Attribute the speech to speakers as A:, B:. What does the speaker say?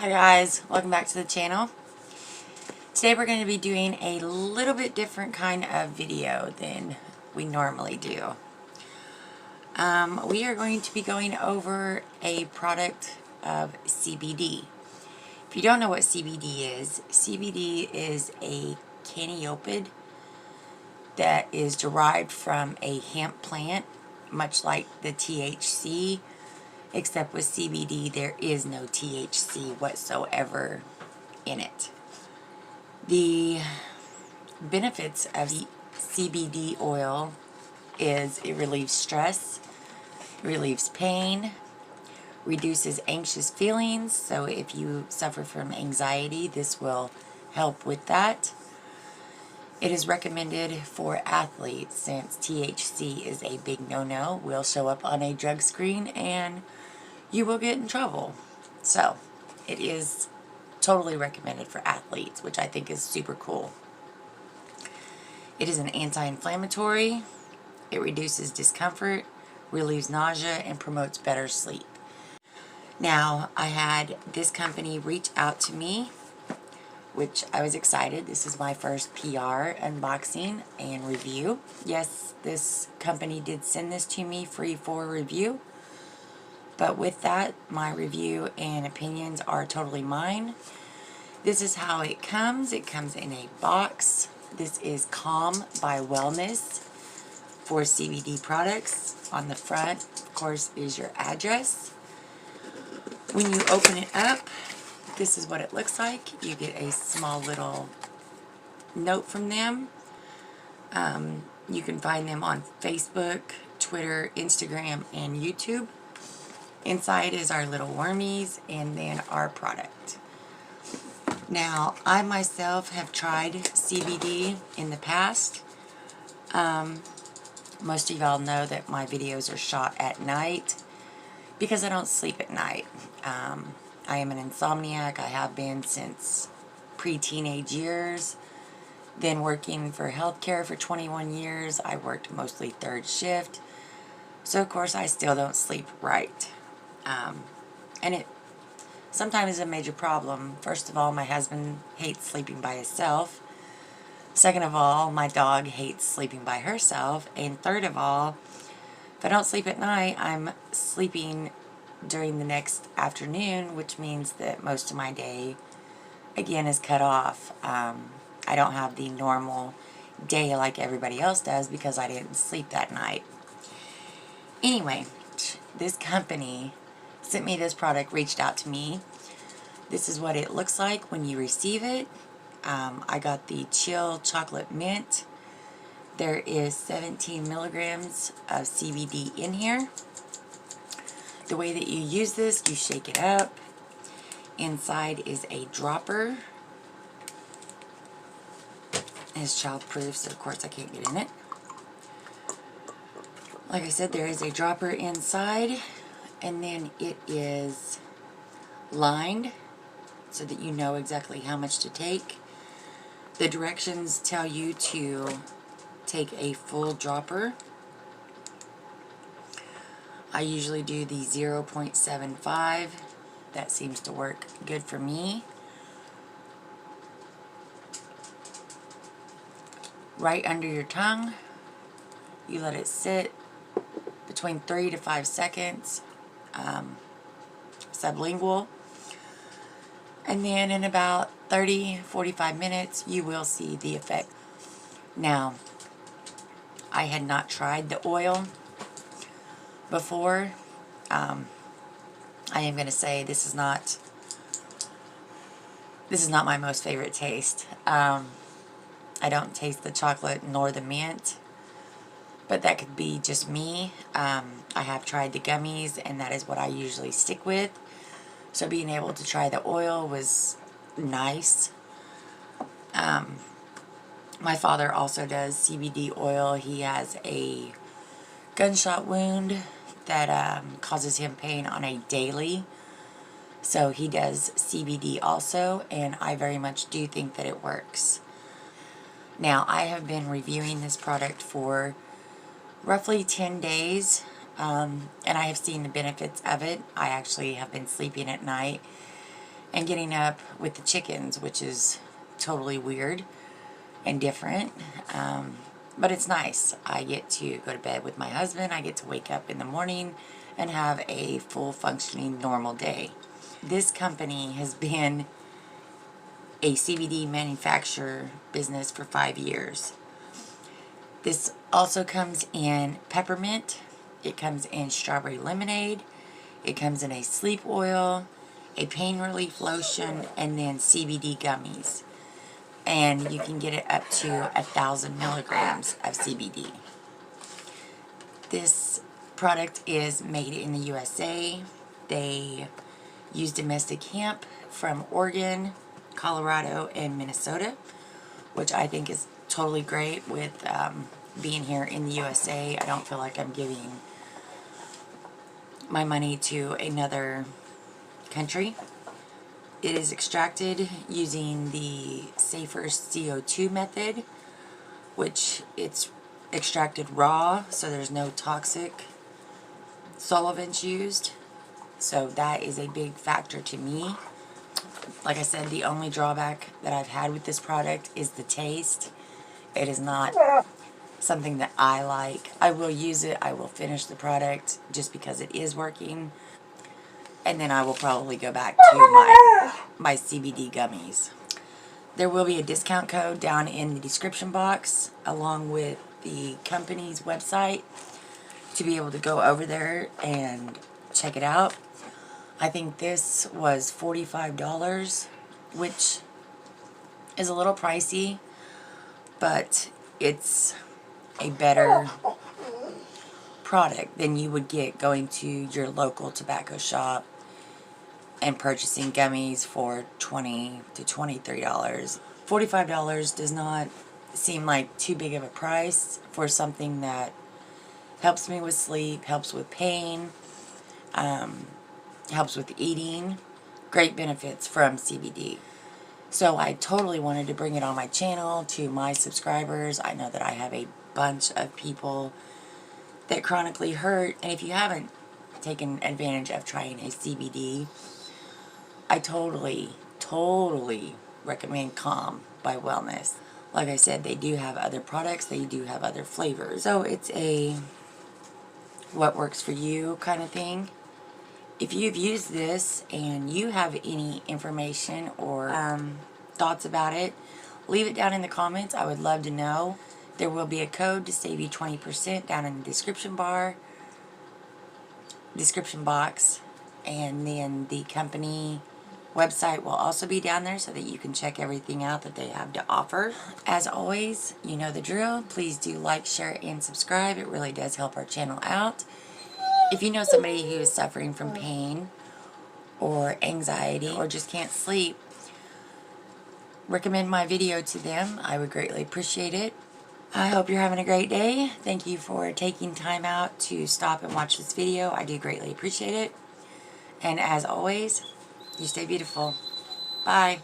A: Hi guys, welcome back to the channel. Today we're going to be doing a little bit different kind of video than we normally do. We are going to be going over a product of CBD. If you don't know what CBD is a caniopid that is derived from a hemp plant, much like the THC. Except with CBD, there is no THC whatsoever in it. The benefits of the CBD oil is it relieves stress, relieves pain, reduces anxious feelings. So if you suffer from anxiety, this will help with that. It is recommended for athletes since THC is a big no-no. Will show up on a drug screen and you will get in trouble. So it is totally recommended for athletes, which I think is super cool. It is an anti-inflammatory. It reduces discomfort, relieves nausea, and promotes better sleep. Now, I had this company reach out to me, which I was excited. This is my first PR unboxing and review. Yes, this company did send this to me free for review. But with that, my review and opinions are totally mine. This is how it comes. It comes in a box. This is Calm by Wellness for CBD products. On the front, of course, is your address. When you open it up, this is what it looks like. You get a small little note from them. You can find them on Facebook, Twitter, Instagram, and YouTube. Inside is our little wormies and then our product. Now, I myself have tried CBD in the past. Most of y'all know that my videos are shot at night because I don't sleep at night. I am an insomniac. I have been since pre-teenage years. Then working for healthcare for 21 years. I worked mostly third shift. So, of course, I still don't sleep right. And it sometimes is a major problem. First of all, my husband hates sleeping by himself. Second of all, my dog hates sleeping by herself. And third of all, if I don't sleep at night, I'm sleeping during the next afternoon, which means that most of my day, again, is cut off. I don't have the normal day like everybody else does because I didn't sleep that night. Anyway, this company sent me this product, reached out to me. This is what it looks like when you receive it. I got the Chill Chocolate Mint. There is 17 milligrams of CBD in here. The way that you use this, you shake it up. Inside is a dropper. It's child-proof, so of course I can't get in it. Like I said, there is a dropper inside. And then it is lined so that you know exactly how much to take. The directions tell you to take a full dropper. I usually do the 0.75. That seems to work good for me. Right under your tongue, you let it sit between 3 to 5 seconds. Sublingual, and then in about 30-45 minutes you will see the effect. Now, I had not tried the oil before. I am going to say this is not my most favorite taste. I don't taste the chocolate nor the mint, but that could be just me. I have tried the gummies, and that is what I usually stick with. So being able to try the oil was nice. My father also does CBD oil. He has a gunshot wound that causes him pain on a daily. So he does CBD also, and I very much do think that it works. Now, I have been reviewing this product for roughly 10 days, and I have seen the benefits of it. I actually have been sleeping at night and getting up with the chickens, which is totally weird and different. But it's nice. I get to go to bed with my husband. I get to wake up in the morning and have a full functioning normal day. This company has been a CBD manufacturer business for 5 years. This also comes in peppermint. It comes in strawberry lemonade. It comes in a sleep oil, a pain relief lotion, and then CBD gummies. And you can get it up to 1,000 milligrams of CBD. This product is made in the USA. They use domestic hemp from Oregon, Colorado, and Minnesota, which I think is totally great with being here in the USA. I don't feel like I'm giving my money to another country. It is extracted using the safer CO2 method, which it's extracted raw, so there's no toxic solvents used. So that is a big factor to me. Like I said, the only drawback that I've had with this product is the taste. It is not something that I like. I will use it. I will finish the product just because it is working. And then I will probably go back to my CBD gummies. There will be a discount code down in the description box along with the company's website to be able to go over there and check it out. I think this was $45, which is a little pricey, but it's a better product than you would get going to your local tobacco shop and purchasing gummies for $20 to $23. $45 does not seem like too big of a price for something that helps me with sleep, helps with pain, helps with eating. Great benefits from CBD. So I totally wanted to bring it on my channel to my subscribers. I know that I have a bunch of people that chronically hurt, and if you haven't taken advantage of trying a CBD, I totally recommend Calm by Wellness. Like I said, they do have other products, they do have other flavors. So it's a what works for you kind of thing. If you've used this and you have any information or thoughts about it, leave it down in the comments. I would love to know. There will be a code to save you 20% down in the description box, and then the company website will also be down there so that you can check everything out that they have to offer. As always, you know the drill. Please do like, share, and subscribe. It really does help our channel out. If you know somebody who is suffering from pain or anxiety or just can't sleep, recommend my video to them. I would greatly appreciate it. I hope you're having a great day. Thank you for taking time out to stop and watch this video. I do greatly appreciate it. And as always, you stay beautiful. Bye.